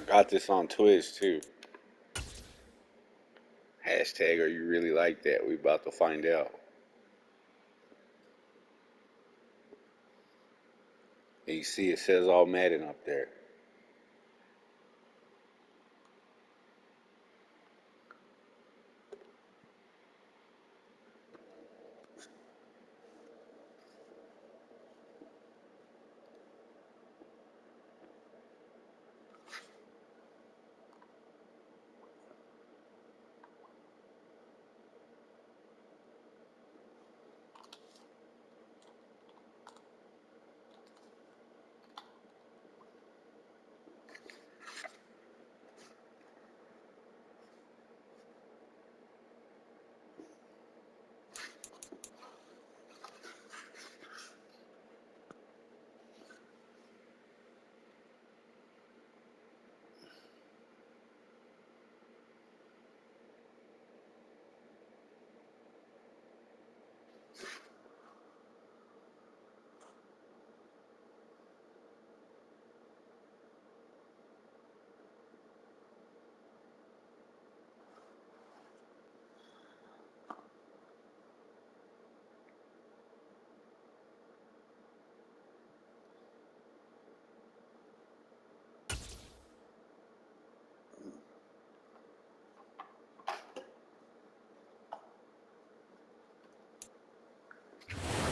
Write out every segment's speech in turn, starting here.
got this on Twitch too. Hashtag, are you really like that? We about to find out. And you see it says all Madden up there.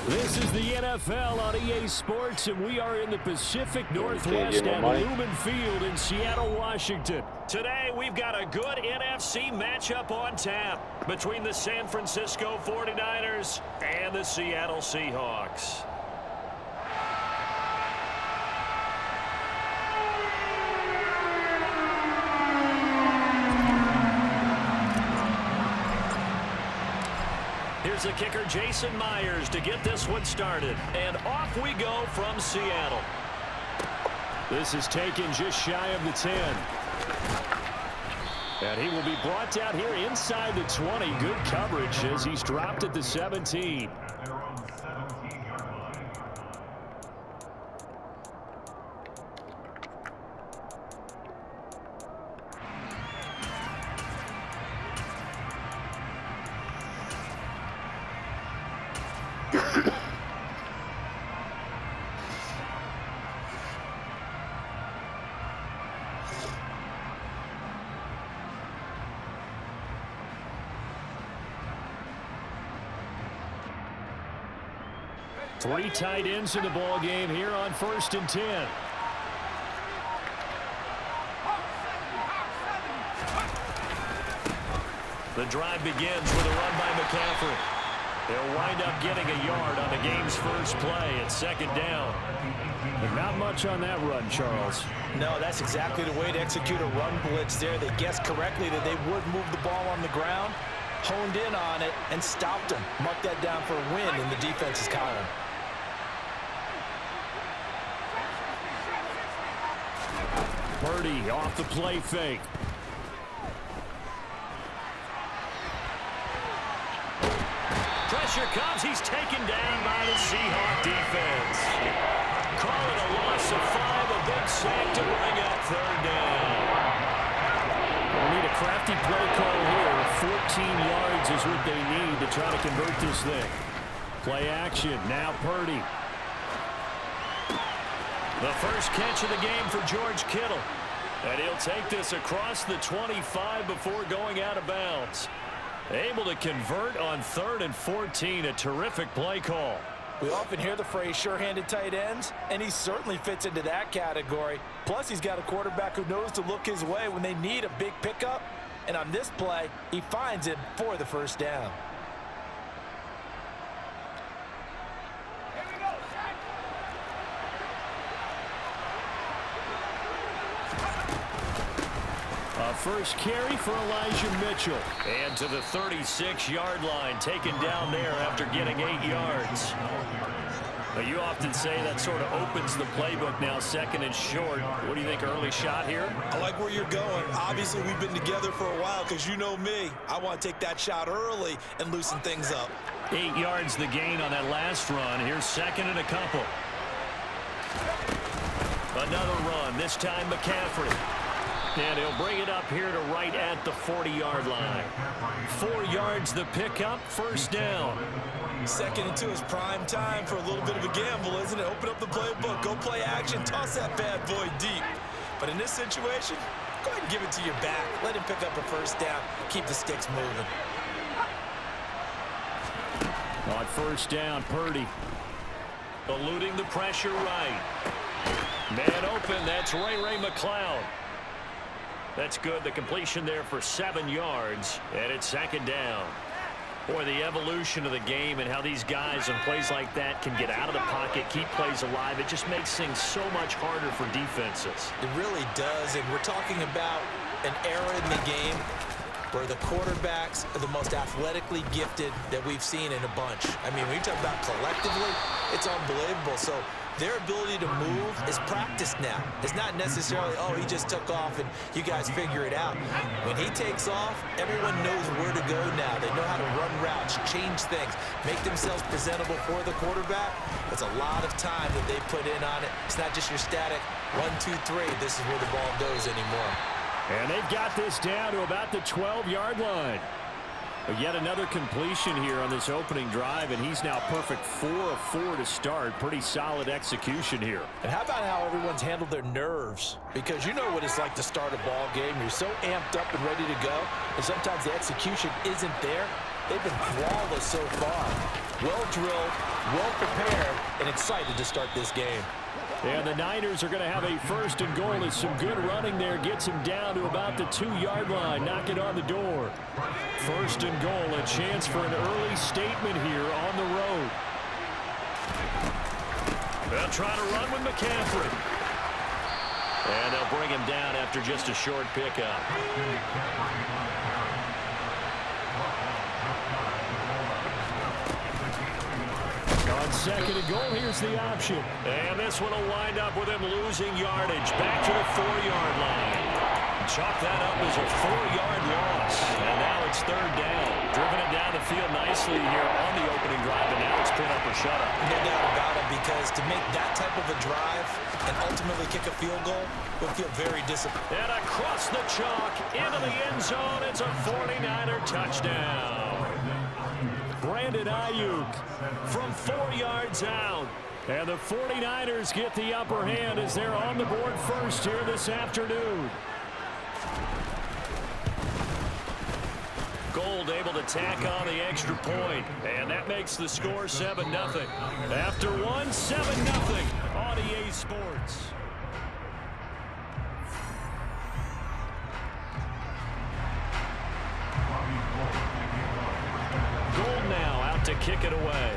This is the NFL on EA Sports, and we are in the Pacific Northwest at Lumen Field in Seattle, Washington. Today, we've got a good NFC matchup on tap between the San Francisco 49ers and the Seattle Seahawks. Here's the kicker, Jason Myers, to get this one started. And off we go from Seattle. This is taken just shy of the 10. And he will be brought down here inside the 20. Good coverage as he's dropped at the 17. Three tight ends in the ball game here on 1st and 10. The drive begins with a run by McCaffrey. They'll wind up getting a yard on the game's first play at 2nd down. And not much on that run, Charles. No, that's exactly the way to execute a run blitz there. They guessed correctly that they would move the ball on the ground, honed in on it, and stopped them. Mark that down for a win in the defense's column. Purdy off the play fake. Pressure comes. He's taken down by the Seahawk defense. Call it a loss of 5. A big sack to bring up 3rd down. We'll need a crafty play call here. 14 yards is what they need to try to convert this thing. Play action. Now Purdy. The first catch of the game for George Kittle. And he'll take this across the 25 before going out of bounds. Able to convert on 3rd and 14. A terrific play call. We often hear the phrase sure-handed tight ends, and he certainly fits into that category. Plus, he's got a quarterback who knows to look his way when they need a big pickup. And on this play, he finds it for the 1st down. First carry for Elijah Mitchell. And to the 36-yard line, taken down there after getting 8 yards. Now, you often say that sort of opens the playbook now, 2nd and short. What do you think, early shot here? I like where you're going. Obviously, we've been together for a while because you know me. I want to take that shot early and loosen things up. 8 yards the gain on that last run. Here's 2nd and a couple. Another run, this time McCaffrey. And he'll bring it up here to right at the 40-yard line. 4 yards the pickup, first down. 2nd and 2 is prime time for a little bit of a gamble, isn't it? Open up the playbook, go play action, toss that bad boy deep. But in this situation, go ahead and give it to your back. Let him pick up a first down, keep the sticks moving. On first down, Purdy. Eluding the pressure right. Man open, that's Ray McCloud. That's good, the completion there for 7 yards, and it's 2nd down. Boy, the evolution of the game and how these guys on plays like that can get out of the pocket, keep plays alive, it just makes things so much harder for defenses. It really does, and we're talking about an era in the game where the quarterbacks are the most athletically gifted that we've seen in a bunch. I mean, when you talk about collectively, it's unbelievable. So their ability to move is practiced now. It's not necessarily, oh, he just took off and you guys figure it out. When he takes off, everyone knows where to go now. They know how to run routes, change things, make themselves presentable for the quarterback. That's a lot of time that they put in on it. It's not just your static 1, 2, 3. This is where the ball goes anymore. And they've got this down to about the 12-yard line. But yet another completion here on this opening drive, and he's now perfect 4 of 4 to start. Pretty solid execution here. And how about how everyone's handled their nerves? Because you know what it's like to start a ball game. You're so amped up and ready to go, and sometimes the execution isn't there. They've been flawless so far. Well drilled, well prepared, and excited to start this game. And the Niners are going to have a 1st and goal as some good running there gets him down to about the 2-yard line. Knock it on the door. 1st and goal, a chance for an early statement here on the road. They'll try to run with McCaffrey. And they'll bring him down after just a short pickup. On 2nd and goal, here's the option. And this one will wind up with him losing yardage. Back to the 4-yard line. Chalk that up as a 4-yard loss. And now it's 3rd down. Driven it down the field nicely here on the opening drive, and now it's put up or shut up. No doubt about it, because to make that type of a drive and ultimately kick a field goal will feel very disappointing. And across the chalk, into the end zone, it's a 49er touchdown. Brandon Ayuk from 4 yards out. And the 49ers get the upper hand as they're on the board first here this afternoon. Gold able to tack on the extra point. And that makes the score 7-0. After one, 7-0 on EA Sports. Gold now out to kick it away.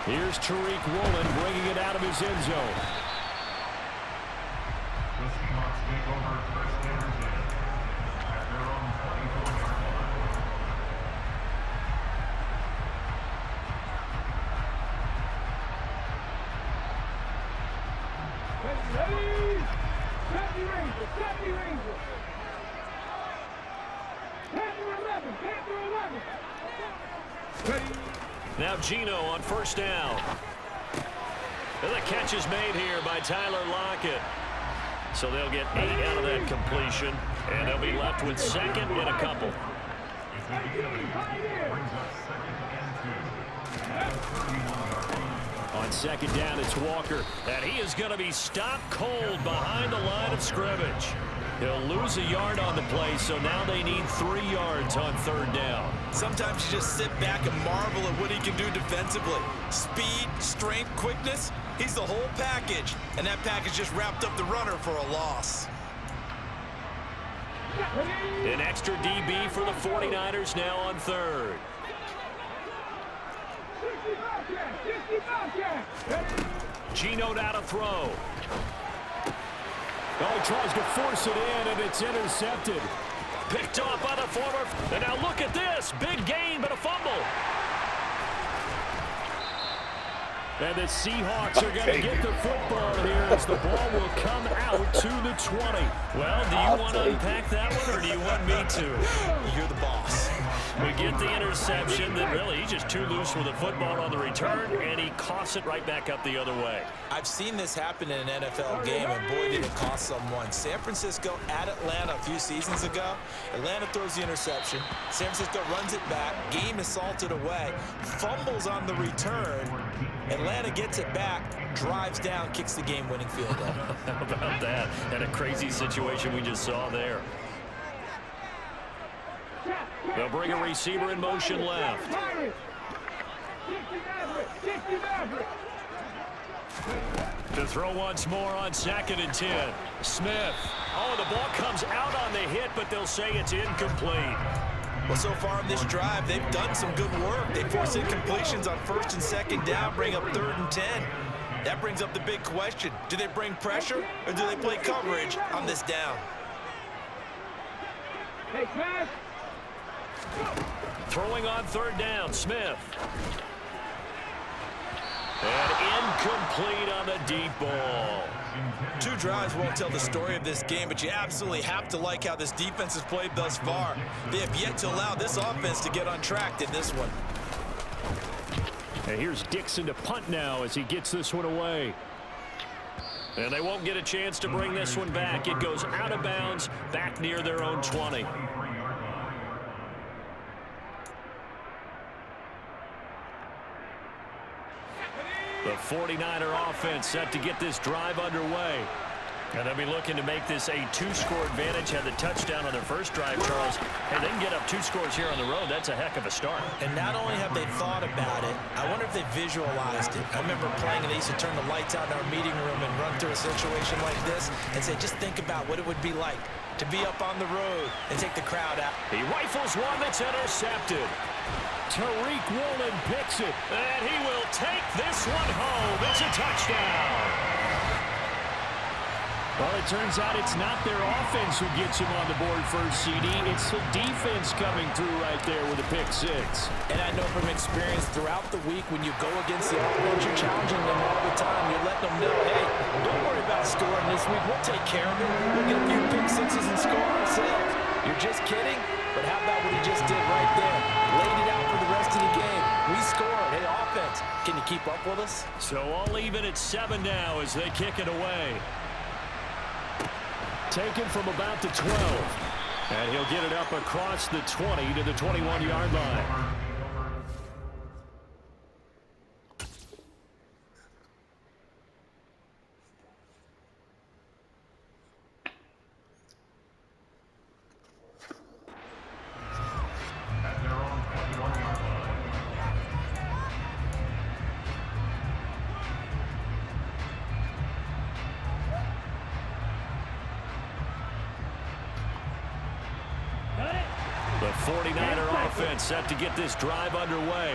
Here's Tariq Woolen bringing it out of his end zone. Now Geno on 1st down. And the catch is made here by Tyler Lockett. So they'll get 8 out of that completion, and they'll be left with 2nd and a couple. On 2nd down, it's Walker, and he is going to be stopped cold behind the line of scrimmage. He'll lose a yard on the play, so now they need 3 yards on 3rd down. Sometimes you just sit back and marvel at what he can do defensively. Speed, strength, quickness, he's the whole package. And that package just wrapped up the runner for a loss. An extra DB for the 49ers now on 3rd. Geno now to throw. Oh, he tries to force it in, and it's intercepted. Picked off by the former. And now look at this. Big gain, but a fumble. And the Seahawks are going to get the football here as the ball will come out to the 20. Well, do you want to unpack that one, or do you want me to? You're the boss. We get the interception that really he's just too loose with the football on the return, and he coughs it right back up the other way. I've seen this happen in an NFL game, and boy, did it cost someone. San Francisco at Atlanta a few seasons ago. Atlanta throws the interception. San Francisco runs it back. Game is salted away. Fumbles on the return. Atlanta gets it back, drives down, kicks the game-winning field goal. How about that? And a crazy situation we just saw there. They'll bring a receiver in motion left. To throw once more on 2nd and 10. Smith. Oh, the ball comes out on the hit, but they'll say it's incomplete. Well, so far in this drive, they've done some good work. They force incompletions on 1st and 2nd down, bring up 3rd and 10. That brings up the big question. Do they bring pressure, or do they play coverage on this down? Hey, Smith. Throwing on 3rd down, Smith. And incomplete on the deep ball. 2 drives won't tell the story of this game, but you absolutely have to like how this defense has played thus far. They have yet to allow this offense to get on track in this one. And here's Dixon to punt now as he gets this one away. And they won't get a chance to bring this one back. It goes out of bounds back near their own 20. The 49er offense set to get this drive underway. And they'll be looking to make this a 2-score advantage. Had the touchdown on their first drive, Charles. And they can get up 2 scores here on the road. That's a heck of a start. And not only have they thought about it, I wonder if they visualized it. I remember playing and they used to turn the lights out in our meeting room and run through a situation like this and say, just think about what it would be like to be up on the road and take the crowd out. He rifles one that's intercepted. Tariq Woolen picks it, and he will take this one home. It's a touchdown. Well, it turns out it's not their offense who gets him on the board first, CD. It's the defense coming through right there with a pick 6. And I know from experience throughout the week when you go against the offense, you're challenging them all the time. You're letting them know, hey, don't worry about scoring this week. We'll take care of it. We'll get a few pick 6s and score ourselves. You're just kidding? But how about what he just did right there? Laid it out for the rest of the game. We scored. Hey, offense, can you keep up with us? So all even at 7 now as they kick it away. Taken from about the 12. And he'll get it up across the 20 to the 21-yard line. The 49er offense set to get this drive underway.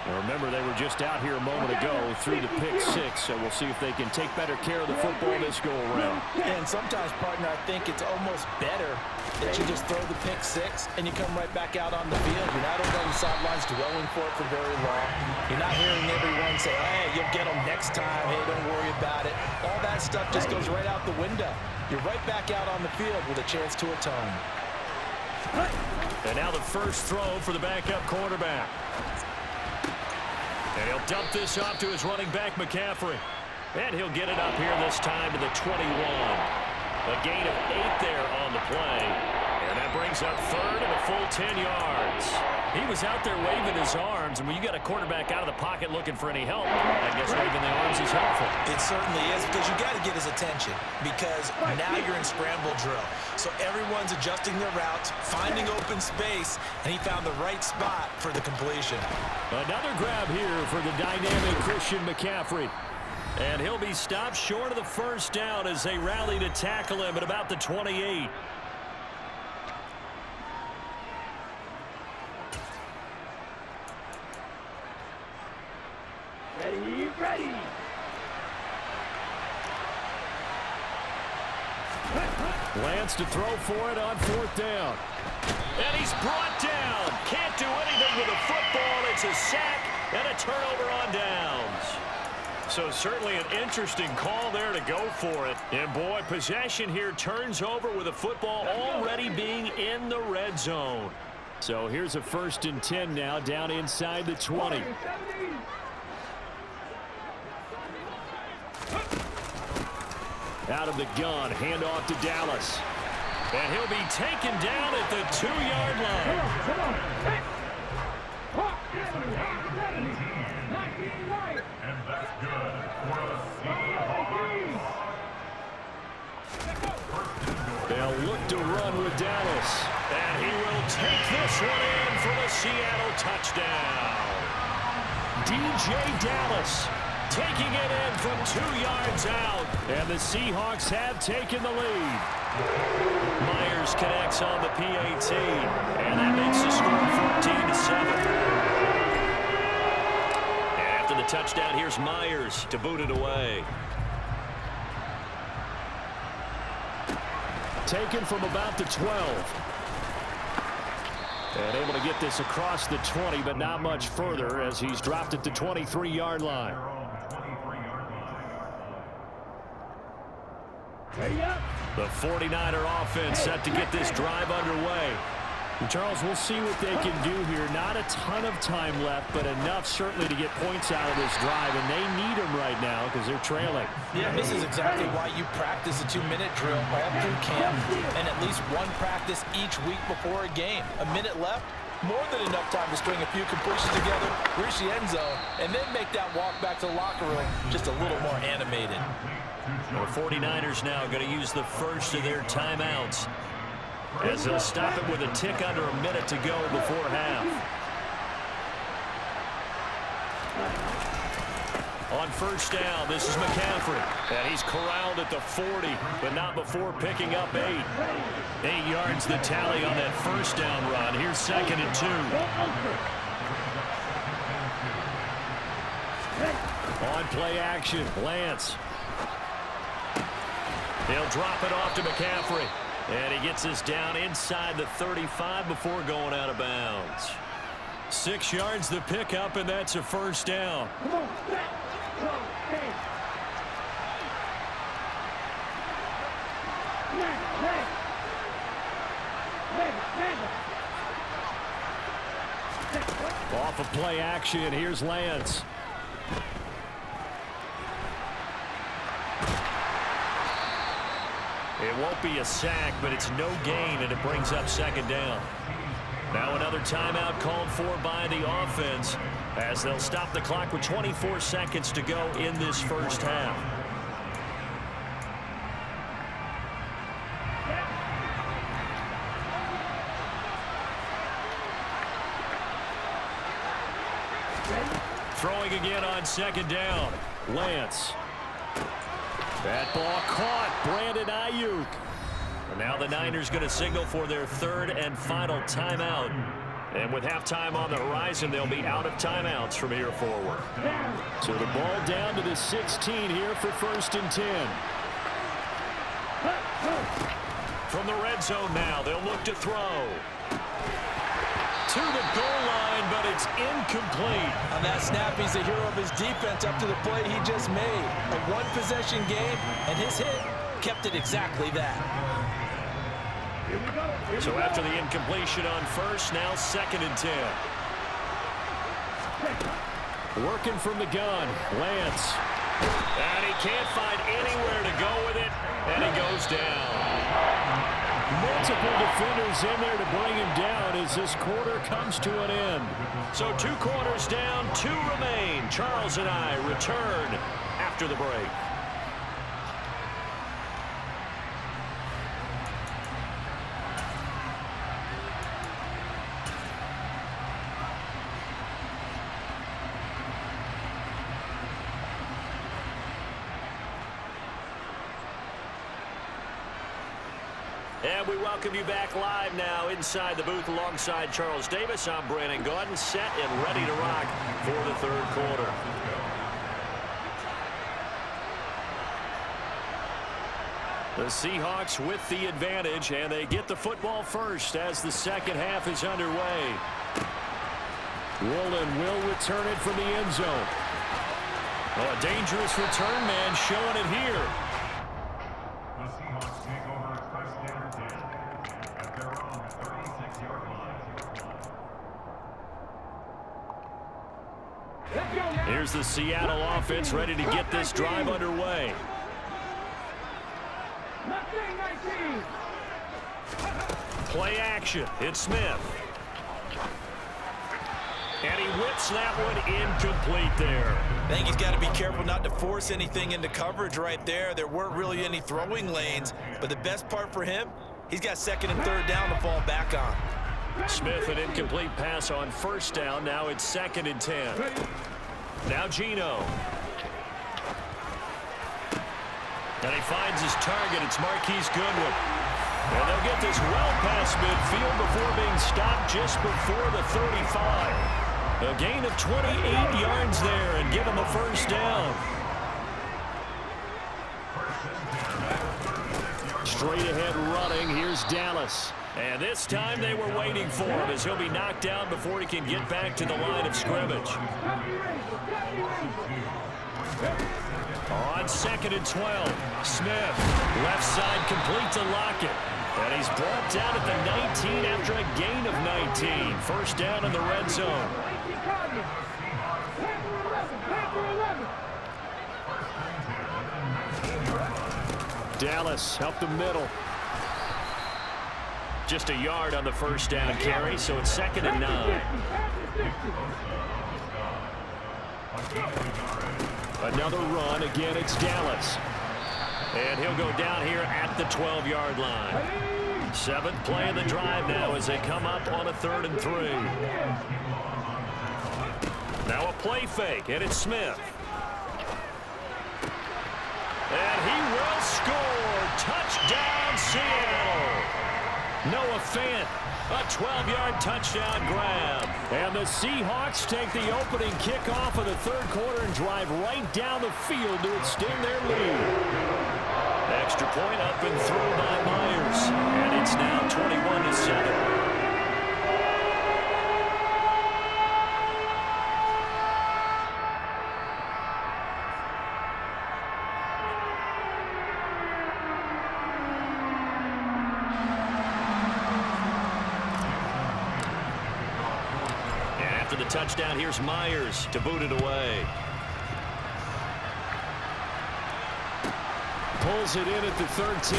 And remember, they were just out here a moment ago through the pick 6, so we'll see if they can take better care of the football this go-around. And sometimes, partner, I think it's almost better that you just throw the pick 6 and you come right back out on the field. You're not over on the sidelines dwelling for it for very long. You're not hearing everyone say, hey, you'll get them next time. Hey, don't worry about it. All that stuff just goes right out the window. You're right back out on the field with a chance to atone. And now the first throw for the backup quarterback. And he'll dump this off to his running back, McCaffrey. And he'll get it up here this time to the 21. A gain of 8 there on the play. And that brings up 3rd and a full 10 yards. He was out there waving his arms, and when you got a quarterback out of the pocket looking for any help, I guess waving the arms is helpful. It certainly is, because you got to get his attention, because now you're in scramble drill. So everyone's adjusting their routes, finding open space, and he found the right spot for the completion. Another grab here for the dynamic Christian McCaffrey. And he'll be stopped short of the first down as they rally to tackle him at about the 28. Ready. Lance to throw for it on 4th down. And he's brought down. Can't do anything with the football. It's a sack and a turnover on downs. So certainly an interesting call there to go for it. And boy, possession here turns over with the football already being in the red zone. So here's a 1st and 10 now, down inside the 20. Out of the gun, handoff to Dallas. And he'll be taken down at the 2-yard line. And that's good for the Seahawks. They'll look to run with Dallas. And he will take this one in for the Seattle touchdown. DJ Dallas taking it in from 2 yards out. And the Seahawks have taken the lead. Myers connects on the PAT. And that makes the score 14-7. After the touchdown, here's Myers to boot it away. Taken from about the 12. And able to get this across the 20, but not much further as he's dropped it to 23-yard line. The 49er offense set to get this drive underway. And Charles, we'll see what they can do here. Not a ton of time left, but enough certainly to get points out of this drive, and they need them right now because they're trailing. Yeah, this is exactly why you practice a 2-minute drill all through camp and at least one practice each week before a game. A minute left, more than enough time to string a few completions together, reach the end zone, and then make that walk back to the locker room just a little more animated. The 49ers now going to use the first of their timeouts, as they'll stop it with a tick under a minute to go before half. On 1st down, this is McCaffrey. And he's corralled at the 40, but not before picking up 8. 8 yards the tally on that 1st down run. Here's 2nd and 2. On play action, Lance. He'll drop it off to McCaffrey. And he gets us down inside the 35 before going out of bounds. 6 yards the pickup, and that's a 1st down. Off of play action, here's Lance. It won't be a sack, but it's no gain, and it brings up 2nd down. Now another timeout called for by the offense, as they'll stop the clock with 24 seconds to go in this 1st half. Throwing again on 2nd down. Lance. That ball caught. Brandon Ayuk. And now the Niners going to signal for their 3rd and final timeout. And with halftime on the horizon, they'll be out of timeouts from here forward. So the ball down to the 16 here for 1st and 10. From the red zone now, they'll look to throw. To the goal line, but it's incomplete. On that snap, he's the hero of his defense up to the play he just made. A one-possession game, and his hit kept it exactly that. So after the incompletion on 1st, now 2nd and 10. Working from the gun, Lance. And he can't find anywhere to go with it, and he goes down. Multiple defenders in there to bring him down as this quarter comes to an end. So 2 quarters down, 2 remain. Charles and I return after the break. And we welcome you back live now inside the booth alongside Charles Davis. I'm Brandon Gaudin, set and ready to rock for the 3rd quarter. The Seahawks with the advantage, and they get the football first as the 2nd half is underway. Woolen will return it from the end zone. Oh, a dangerous return man showing it here. The Seahawks take over 1st and 10 at their own 36-yard line. the Seattle offense ready to get this drive underway. Play action. It's Smith. And he whips that one incomplete there. I think he's got to be careful not to force anything into coverage right there. There weren't really any throwing lanes, but the best part for him, he's got second and third down to fall back on. Smith, an incomplete pass on first down. Now it's 2nd and 10. Now Geno. And he finds his target. It's Marquise Goodwin. And they'll get this well past midfield before being stopped just before the 35. A gain of 28 yards there and give him a first down. Straight ahead running. Here's Dallas. And this time they were waiting for him as he'll be knocked down before he can get back to the line of scrimmage. On 2nd and 12, Smith, left side complete to Lockett. And he's brought down at the 19 after a gain of 19. First down in the red zone. Dallas helped the middle. Just a yard on the first down carry, so it's 2nd and 9. Another run. Again, it's Dallas. And he'll go down here at the 12-yard line. 7th play of the drive now as they come up on a 3rd and 3. Now a play fake, and it's Smith. And he will score. Touchdown, Seattle. Noah Fant, a 12-yard touchdown grab. And the Seahawks take the opening kickoff of the 3rd quarter and drive right down the field to extend their lead. Extra point up and through by Myers. And it's now 21-7. After the touchdown, here's Myers to boot it away. Pulls it in at the 13.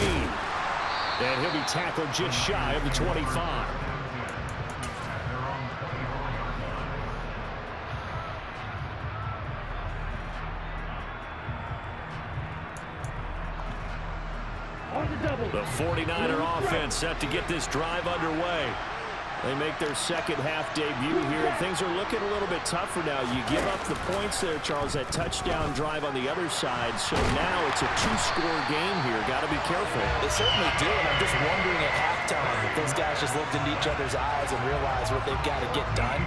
And he'll be tackled just shy of the 25. The 49er offense set to get this drive underway. They make their second half debut here, and things are looking a little bit tougher now. You give up the points there, Charles, that touchdown drive on the other side. So now it's a 2-score game here. Got to be careful. They certainly do, and I'm just wondering at halftime if those guys just looked into each other's eyes and realized what they've got to get done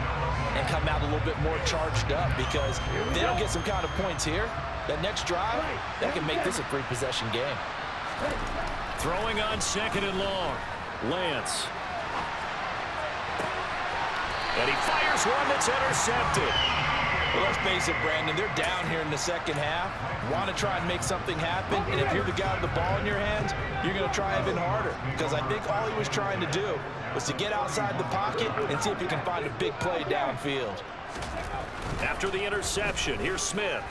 and come out a little bit more charged up, because if they don't get some kind of points here, that next drive, that can make this a 3-possession game. Throwing on 2nd and long. Lance. And he fires one that's intercepted. Well, let's face it, Brandon, they're down here in the second half. Want to try and make something happen, and if you're the guy with the ball in your hands, you're going to try even harder, because I think all he was trying to do was to get outside the pocket and see if he can find a big play downfield. After the interception, here's Smith.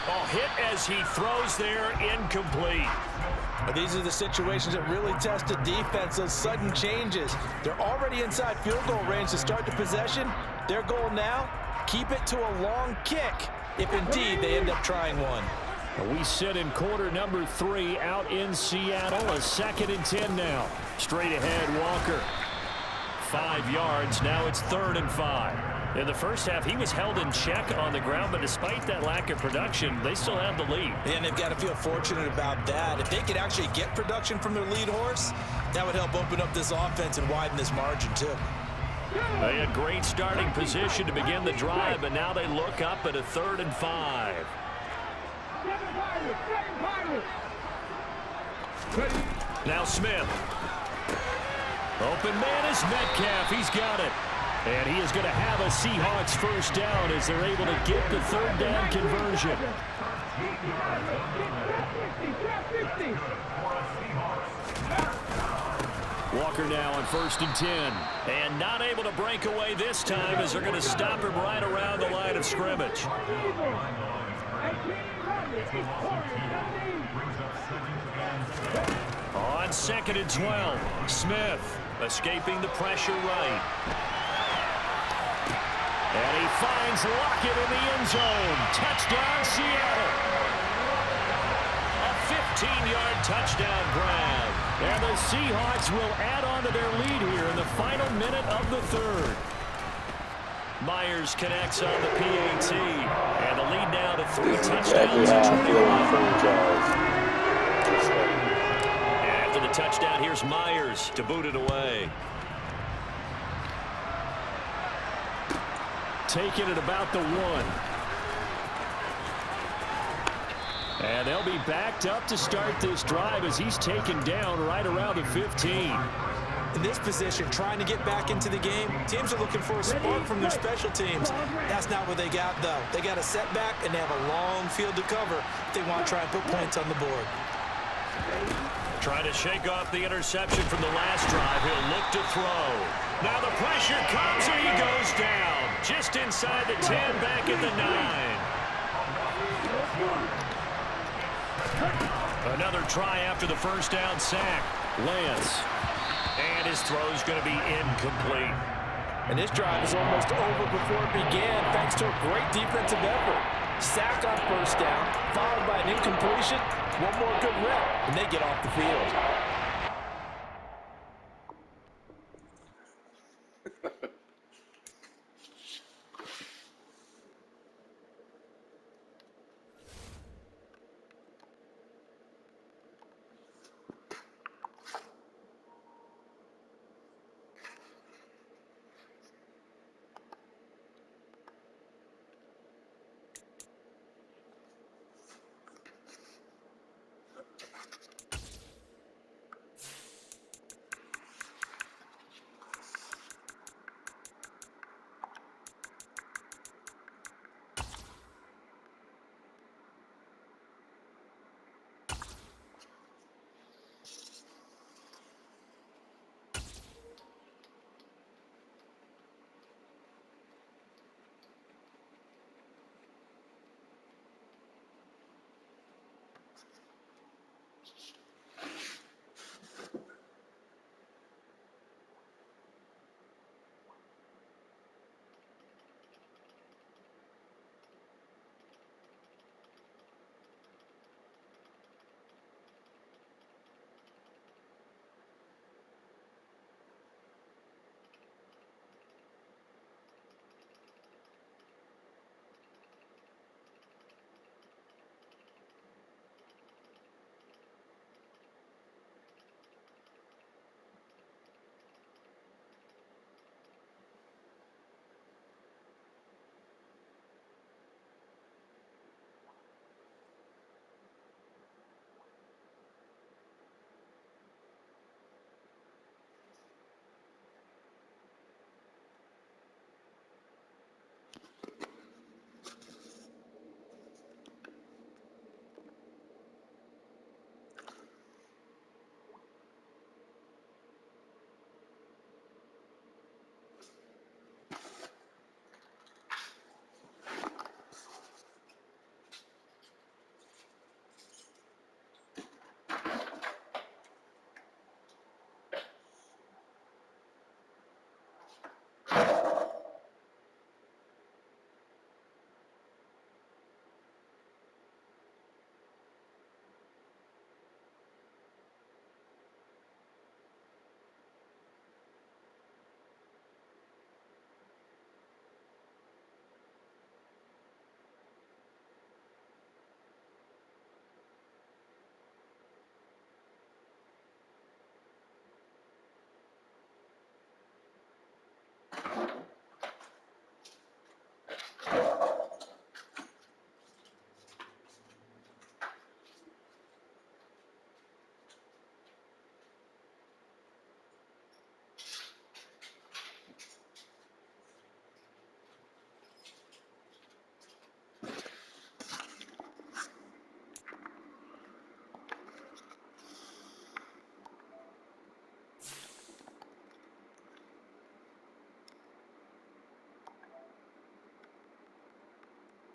Oh, hit as he throws there, incomplete. But these are the situations that really test the defense, those sudden changes. They're already inside field goal range to start the possession. Their goal now, keep it to a long kick, if indeed they end up trying one. We sit in quarter number 3 out in Seattle. A 2nd and 10 now. Straight ahead, Walker. 5 yards. Now it's 3rd and 5. In the first half, he was held in check on the ground, but despite that lack of production, they still have the lead. And they've got to feel fortunate about that. If they could actually get production from their lead horse, that would help open up this offense and widen this margin too. They had great starting position to begin the drive, but now they look up at a 3rd and 5. Now Smith. Open man is Metcalf. He's got it. And he is going to have a Seahawks first down as they're able to get the 3rd down conversion. Walker now on 1st and 10. And not able to break away this time as they're going to stop him right around the line of scrimmage. On 2nd and 12, Smith escaping the pressure right. And he finds Lockett in the end zone. Touchdown, Seattle. A 15-yard touchdown grab. And the Seahawks will add on to their lead here in the final minute of the third. Myers connects on the PAT. And the lead now to 3 touchdowns. After the touchdown, here's Myers to boot it away. Taking it about the 1. And they'll be backed up to start this drive as he's taken down right around the 15. In this position, trying to get back into the game, teams are looking for a spark from their special teams. That's not what they got, though. They got a setback, and they have a long field to cover if they want to try and put points on the board. Trying to shake off the interception from the last drive. He'll look to throw. Now the pressure comes, and he goes down. Just inside the 10, back at the 9. Another try after the first down sack. Lance. And his throw's going to be incomplete. And this drive is almost over before it began thanks to a great defensive effort. Sack on first down, followed by an incompletion. One more good rep, and they get off the field.